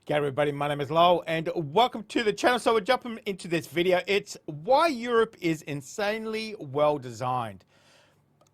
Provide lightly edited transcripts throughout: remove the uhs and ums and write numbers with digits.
G'day everybody, my name is Lowell and welcome to the channel. So we're jumping into this video. It's why Europe is insanely well designed.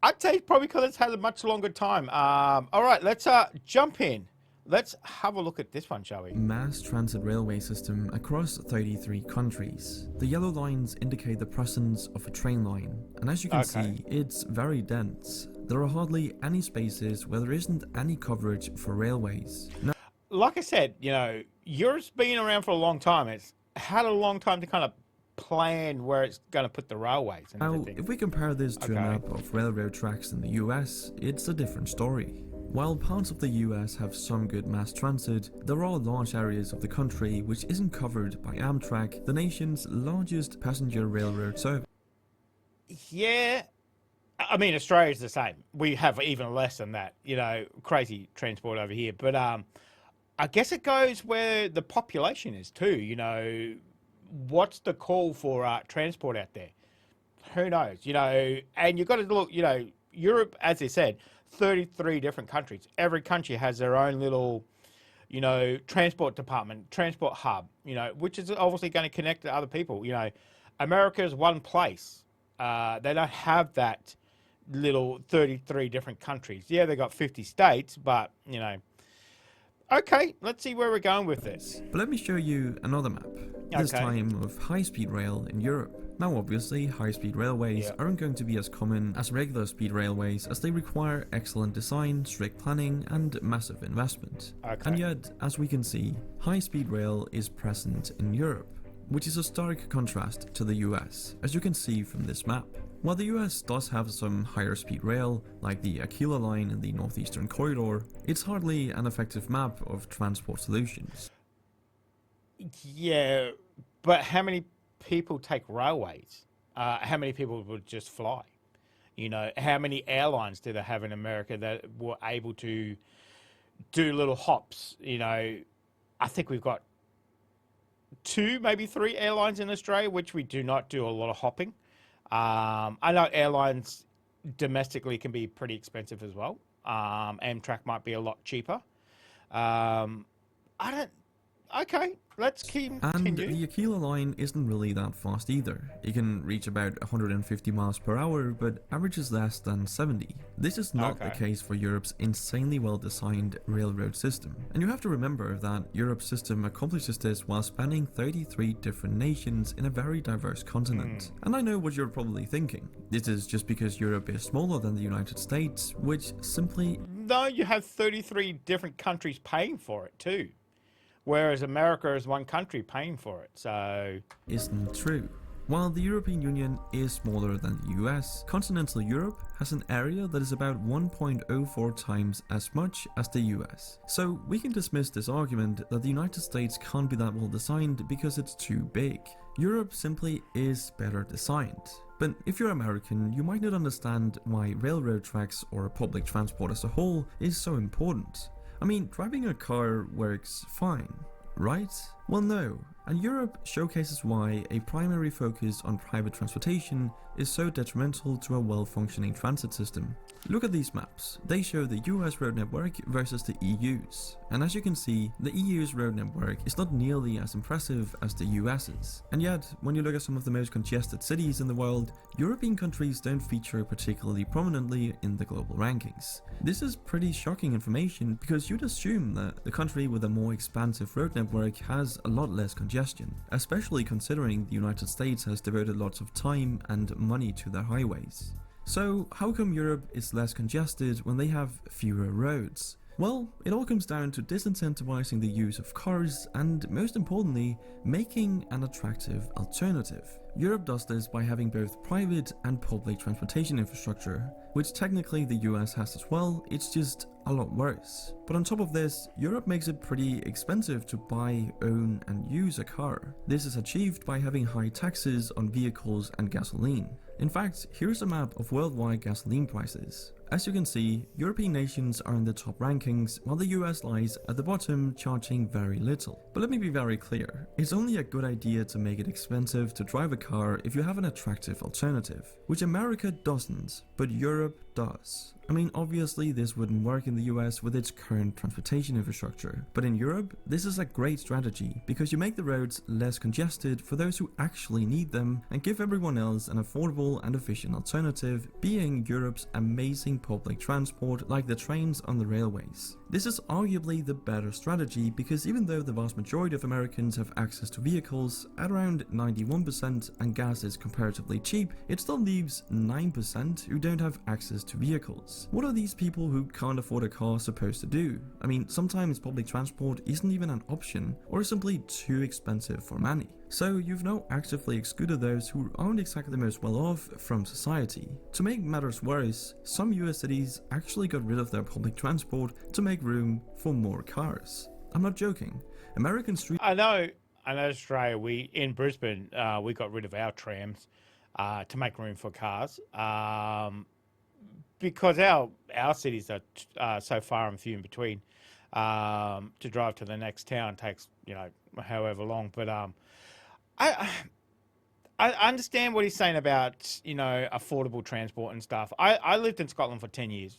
I'd say it's probably because it's had a much longer time. All right, let's jump in. Let's have a look at this one, shall we? Mass transit railway system across 33 countries. The yellow lines indicate the presence of a train line, and as you can see, it's very dense. There are hardly any spaces where there isn't any coverage for railways. Now, like I said, you know, Europe's been around for a long time. It's had a long time to kind of plan where it's going to put the railways and everything. if we compare this to a map of railroad tracks in the US, it's a different story. While parts of the US have some good mass transit, there are large areas of the country which isn't covered by Amtrak, the nation's largest passenger railroad service. Yeah, I mean, Australia's the same. We have even less than that, you know, crazy transport over here. But I guess it goes where the population is too, you know. What's the call for transport out there? Who knows, you know, and you've got to look, you know, Europe, as I said, 33 different countries. Every country has their own little, you know, transport department, transport hub, you know, which is obviously going to connect to other people. You know, America is one place. They don't have that little 33 different countries. Yeah, they got 50 states, but, you know, okay, let's see where we're going with this. But let me show you another map, this time of high-speed rail in Europe. Now obviously, high-speed railways aren't going to be as common as regular speed railways, as they require excellent design, strict planning and massive investment. And yet, as we can see, high-speed rail is present in Europe, which is a stark contrast to the US, as you can see from this map. While the US does have some higher speed rail, like the Aquila line in the Northeastern Corridor, it's hardly an effective map of transport solutions. Yeah, but how many people take railways? How many people would just fly? You know, how many airlines do they have in America that were able to do little hops? You know, I think we've got 2, maybe 3 airlines in Australia, which we do not do a lot of hopping. I know airlines domestically can be pretty expensive as well. Amtrak might be a lot cheaper. Okay, let's keep continue. And the Aquila line isn't really that fast either. It can reach about 150 miles per hour, but averages less than 70. This is not the case for Europe's insanely well-designed railroad system. And you have to remember that Europe's system accomplishes this while spanning 33 different nations in a very diverse continent. And I know what you're probably thinking. This is just because Europe is smaller than the United States, which simply... No, you have 33 different countries paying for it too. Whereas America is one country paying for it, so... Isn't true. While the European Union is smaller than the US, continental Europe has an area that is about 1.04 times as much as the US. So we can dismiss this argument that the United States can't be that well designed because it's too big. Europe simply is better designed. But if you're American, you might not understand why railroad tracks or public transport as a whole is so important. I mean, driving a car works fine, right? Well, no, and Europe showcases why a primary focus on private transportation is so detrimental to a well-functioning transit system. Look at these maps. They show the US road network versus the EU's. And as you can see, the EU's road network is not nearly as impressive as the US's. And yet, when you look at some of the most congested cities in the world, European countries don't feature particularly prominently in the global rankings. This is pretty shocking information because you'd assume that the country with a more expansive road network has a lot less congestion, especially considering the United States has devoted lots of time and money to their highways. So how come Europe is less congested when they have fewer roads? Well, it all comes down to disincentivizing the use of cars and, most importantly, making an attractive alternative. Europe does this by having both private and public transportation infrastructure, which technically the US has as well, it's just a lot worse. But on top of this, Europe makes it pretty expensive to buy, own and use a car. This is achieved by having high taxes on vehicles and gasoline. In fact, here's a map of worldwide gasoline prices. As you can see, European nations are in the top rankings, while the US lies at the bottom, charging very little. But let me be very clear, it's only a good idea to make it expensive to drive a car if you have an attractive alternative, which America doesn't, but Europe does. I mean, obviously this wouldn't work in the US with its current transportation infrastructure, but in Europe, this is a great strategy because you make the roads less congested for those who actually need them and give everyone else an affordable and efficient alternative, being Europe's amazing public transport like the trains on the railways. This is arguably the better strategy because even though the vast majority of Americans have access to vehicles at around 91% and gas is comparatively cheap, it still leaves 9% who don't have access to vehicles. What are these people who can't afford a car supposed to do? I mean, sometimes public transport isn't even an option or is simply too expensive for many. So you've now actively excluded those who aren't exactly the most well off from society. To make matters worse, some US cities actually got rid of their public transport to make room for more cars. I'm not joking. American street I know Australia, in Brisbane, we got rid of our trams to make room for cars. Because our cities are so far and few in between, to drive to the next town takes, however long. But I understand what he's saying about, affordable transport and stuff. I lived in Scotland for 10 years,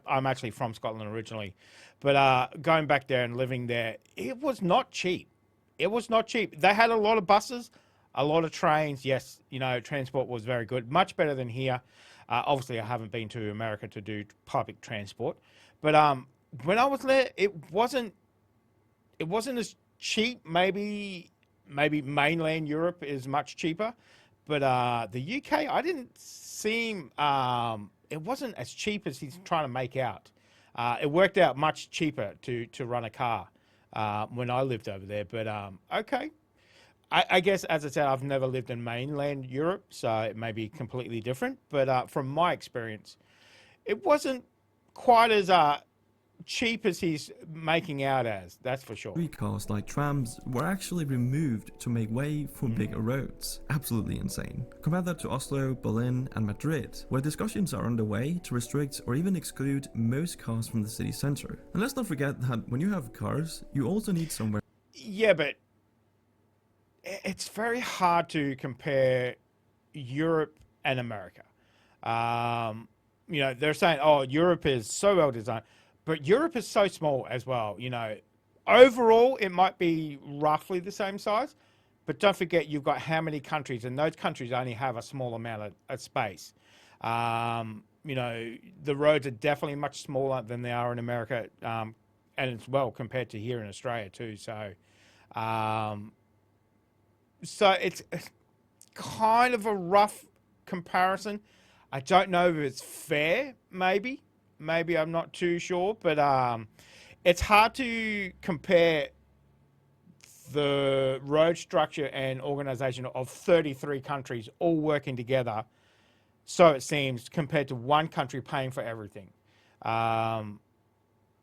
I'm actually from Scotland originally, but going back there and living there, it was not cheap. It was not cheap. They had a lot of buses, a lot of trains. Yes, transport was very good, much better than here. Obviously, I haven't been to America to do public transport, but when I was there, it wasn't as cheap. Maybe mainland Europe is much cheaper, but the UK, I didn't seem it wasn't as cheap as he's trying to make out. It worked out much cheaper to run a car when I lived over there. But okay. I guess, as I said, I've never lived in mainland Europe, so it may be completely different. But from my experience, it wasn't quite as cheap as he's making out as, that's for sure. Streetcars like trams were actually removed to make way for bigger roads. Absolutely insane. Compare that to Oslo, Berlin and Madrid, where discussions are underway to restrict or even exclude most cars from the city centre. And let's not forget that when you have cars, you also need somewhere. Yeah, but it's very hard to compare Europe and America. They're saying, oh, Europe is so well designed, but Europe is so small as well. Overall, it might be roughly the same size, but don't forget you've got how many countries, and those countries only have a small amount of space. The roads are definitely much smaller than they are in America, and as well compared to here in Australia too. So it's kind of a rough comparison. I don't know if it's fair, maybe. I'm not too sure. But it's hard to compare the road structure and organisation of 33 countries all working together, so it seems, compared to one country paying for everything.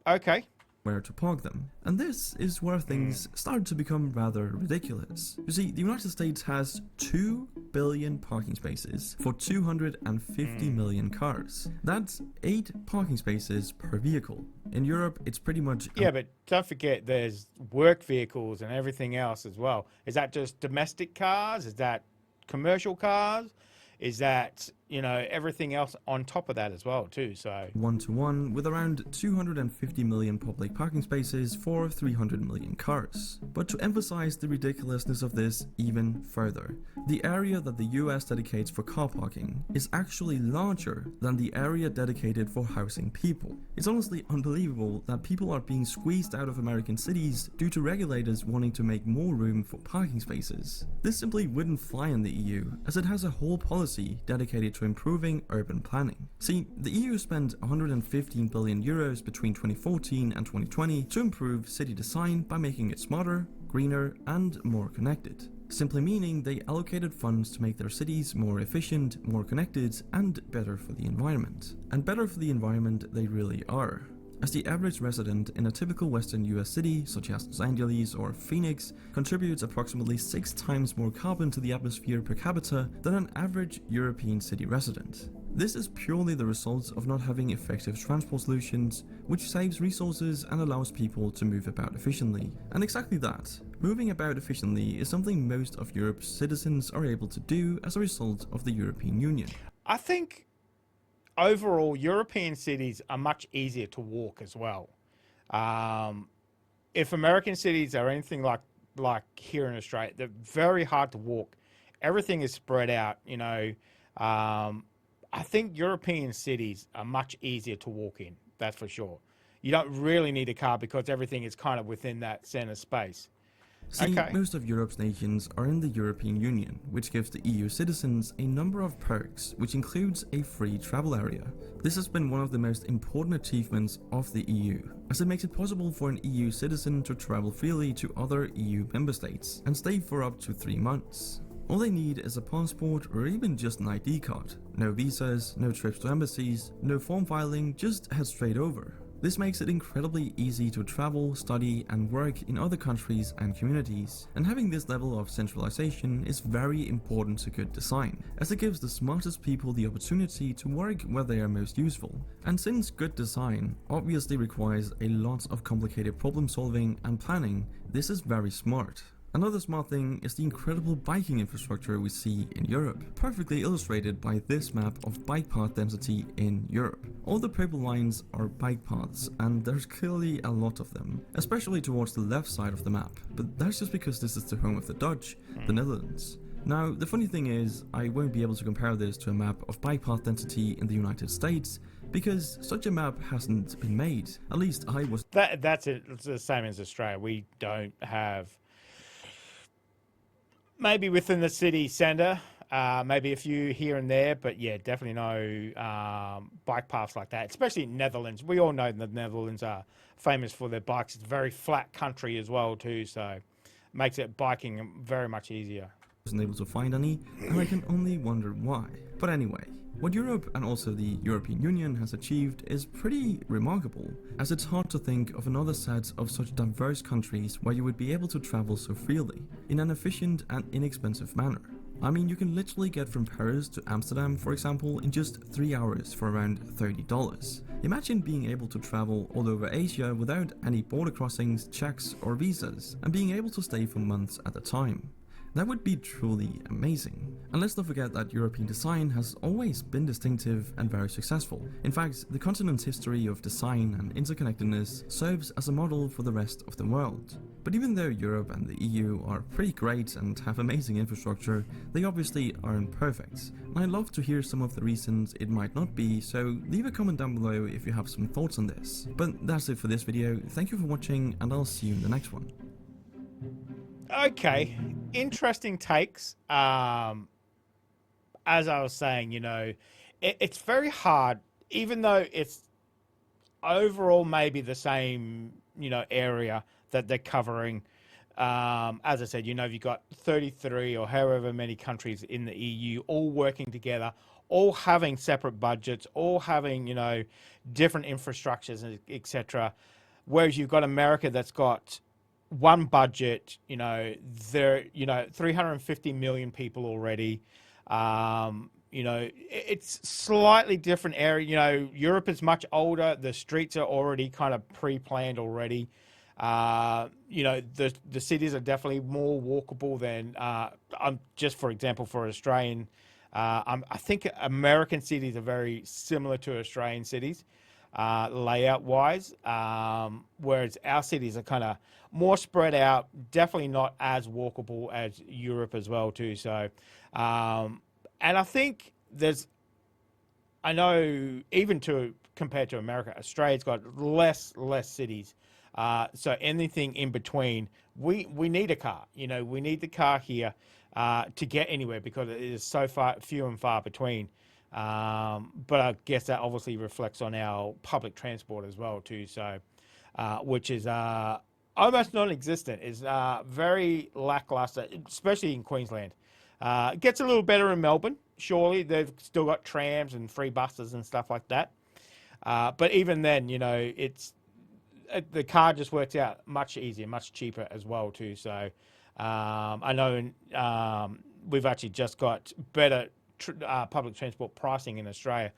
Okay. Where to park them. And this is where things start to become rather ridiculous. You see, the United States has 2 billion parking spaces for 250 million cars. That's 8 parking spaces per vehicle. In Europe, it's pretty much... Yeah, but don't forget there's work vehicles and everything else as well. Is that just domestic cars? Is that commercial cars? Is that, everything else on top of that as well too, so... 1-to-1 with around 250 million public parking spaces for 300 million cars. But to emphasize the ridiculousness of this even further, the area that the US dedicates for car parking is actually larger than the area dedicated for housing people. It's honestly unbelievable that people are being squeezed out of American cities due to regulators wanting to make more room for parking spaces. This simply wouldn't fly in the EU, as it has a whole policy dedicated to improving urban planning. See, the EU spent 115 billion euros between 2014 and 2020 to improve city design by making it smarter, greener, and more connected. Simply meaning they allocated funds to make their cities more efficient, more connected, and better for the environment. And better for the environment they really are, as the average resident in a typical Western US city, such as Los Angeles or Phoenix, contributes approximately 6 times more carbon to the atmosphere per capita than an average European city resident. This is purely the result of not having effective transport solutions, which saves resources and allows people to move about efficiently. And exactly that, moving about efficiently, is something most of Europe's citizens are able to do as a result of the European Union. I think overall, European cities are much easier to walk as well. Um, if American cities are anything like here in Australia, they're very hard to walk. Everything is spread out. I think European cities are much easier to walk in. That's for sure. You don't really need a car because everything is kind of within that center space. See, Okay. most of Europe's nations are in the European Union, which gives the EU citizens a number of perks, which includes a free travel area. This has been one of the most important achievements of the EU, as it makes it possible for an EU citizen to travel freely to other EU member states and stay for up to 3 months. All they need is a passport or even just an ID card. No visas, no trips to embassies, no form filing, just head straight over. This makes it incredibly easy to travel, study, and work in other countries and communities, and having this level of centralization is very important to good design, as it gives the smartest people the opportunity to work where they are most useful. And since good design obviously requires a lot of complicated problem solving and planning, this is very smart. Another smart thing is the incredible biking infrastructure we see in Europe, perfectly illustrated by this map of bike path density in Europe. All the purple lines are bike paths, and there's clearly a lot of them, especially towards the left side of the map, but that's just because this is the home of the Dutch, the Netherlands. Now, the funny thing is, I won't be able to compare this to a map of bike path density in the United States, because such a map hasn't been made. At least I was. That's it. It's the same as Australia. We don't have. Maybe within the city centre, maybe a few here and there, but yeah, definitely no bike paths like that, especially in Netherlands. We all know the Netherlands are famous for their bikes. It's a very flat country as well too, so makes it biking very much easier. Wasn't able to find any, and I can only wonder why. But anyway, what Europe and also the European Union has achieved is pretty remarkable, as it's hard to think of another set of such diverse countries where you would be able to travel so freely, in an efficient and inexpensive manner. I mean, you can literally get from Paris to Amsterdam, for example, in just 3 hours for around $30. Imagine being able to travel all over Asia without any border crossings, checks, or visas, and being able to stay for months at a time. That would be truly amazing. And let's not forget that European design has always been distinctive and very successful. In fact, the continent's history of design and interconnectedness serves as a model for the rest of the world. But even though Europe and the EU are pretty great and have amazing infrastructure, they obviously aren't perfect. And I'd love to hear some of the reasons it might not be, so leave a comment down below if you have some thoughts on this. But that's it for this video. Thank you for watching, and I'll see you in the next one. Okay, interesting takes. As I was saying, it's very hard, even though it's overall maybe the same, area that they're covering. As I said, you've got 33 or however many countries in the EU all working together, all having separate budgets, all having, different infrastructures, etc. Whereas you've got America that's got one budget, there, 350 million people already. It's slightly different area. Europe is much older. The streets are already kind of pre-planned already. The cities are definitely more walkable than, just for example, for Australian. I think American cities are very similar to Australian cities, layout wise, whereas our cities are kind of more spread out, definitely not as walkable as Europe as well too. So, and I think I know even compared to America, Australia's got less cities. So anything in between, we need a car. We need the car here to get anywhere because it is so few and far between. But I guess that obviously reflects on our public transport as well too. So, which is almost non-existent. Is very lackluster, especially in Queensland. It gets a little better in Melbourne. Surely they've still got trams and free buses and stuff like that. But even then, it's the car just works out much easier, much cheaper as well too. So I know we've actually just got better public transport pricing in Australia,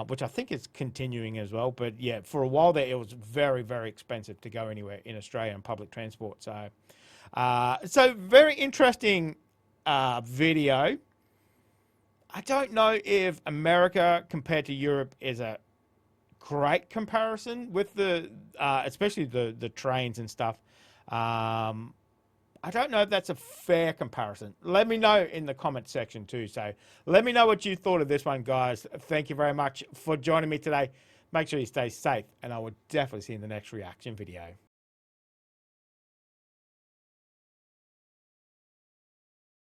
which I think is continuing as well. But yeah, for a while there, it was very, very expensive to go anywhere in Australia on public transport. So, so very interesting video. I don't know if America compared to Europe is a great comparison with the, especially the trains and stuff. Um, I don't know if that's a fair comparison. Let me know in the comment section too. So let me know what you thought of this one, guys. Thank you very much for joining me today. Make sure you stay safe, and I will definitely see you in the next reaction video.